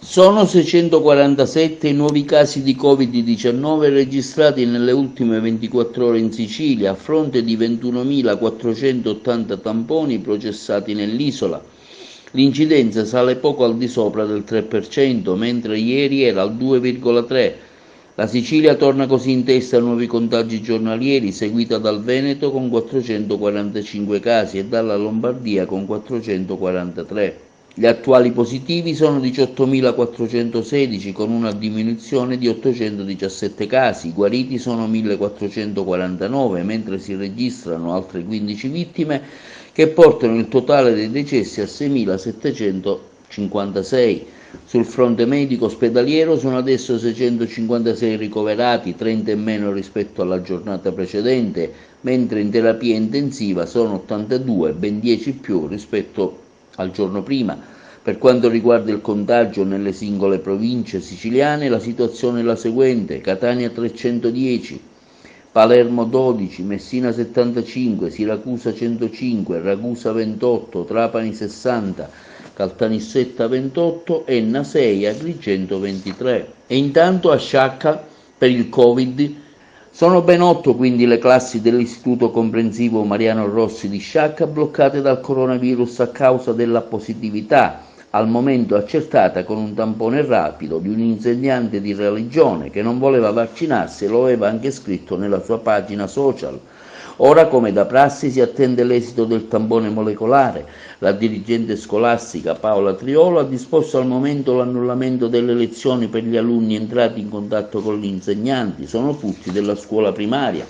Sono 647 i nuovi casi di Covid-19 registrati nelle ultime 24 ore in Sicilia, a fronte di 21.480 tamponi processati nell'isola. L'incidenza sale poco al di sopra del 3%, mentre ieri era al 2,3%. La Sicilia torna così in testa a nuovi contagi giornalieri, seguita dal Veneto con 445 casi e dalla Lombardia con 443. Gli attuali positivi sono 18.416, con una diminuzione di 817 casi, i guariti sono 1.449, mentre si registrano altre 15 vittime che portano il totale dei decessi a 6.756. Sul fronte medico ospedaliero sono adesso 656 ricoverati, 30 in meno rispetto alla giornata precedente, mentre in terapia intensiva sono 82, ben 10 più rispetto al giorno prima. Per quanto riguarda il contagio nelle singole province siciliane, la situazione è la seguente: Catania 310, Palermo 12, Messina 75, Siracusa 105, Ragusa 28, Trapani 60, Caltanissetta 28, Enna 6, Agrigento 23. E intanto a Sciacca, per il Covid, sono ben 8 quindi le classi dell'Istituto Comprensivo Mariano Rossi di Sciacca bloccate dal coronavirus a causa della positività, al momento accertata con un tampone rapido, di un insegnante di religione che non voleva vaccinarsi e lo aveva anche scritto nella sua pagina social. Ora, come da prassi, si attende l'esito del tampone molecolare. La dirigente scolastica Paola Triolo ha disposto al momento l'annullamento delle lezioni per gli alunni entrati in contatto con gli insegnanti, sono tutti della scuola primaria.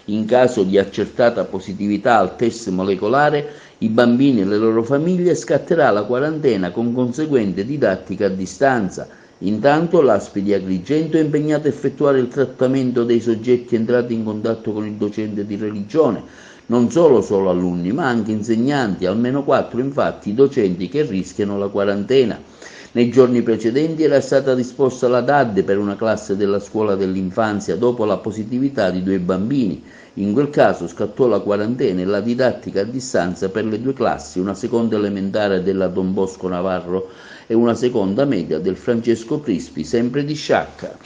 In caso di accertata positività al test molecolare, i bambini e le loro famiglie scatterà la quarantena con conseguente didattica a distanza. Intanto l'ASP di Agrigento è impegnato a effettuare il trattamento dei soggetti entrati in contatto con il docente di religione, non solo alunni, ma anche insegnanti, almeno 4 infatti docenti che rischiano la quarantena. Nei giorni precedenti era stata disposta la DAD per una classe della scuola dell'infanzia dopo la positività di 2 bambini. In quel caso scattò la quarantena e la didattica a distanza per le 2 classi, una seconda elementare della Don Bosco Navarro e una seconda media del Francesco Crispi, sempre di Sciacca.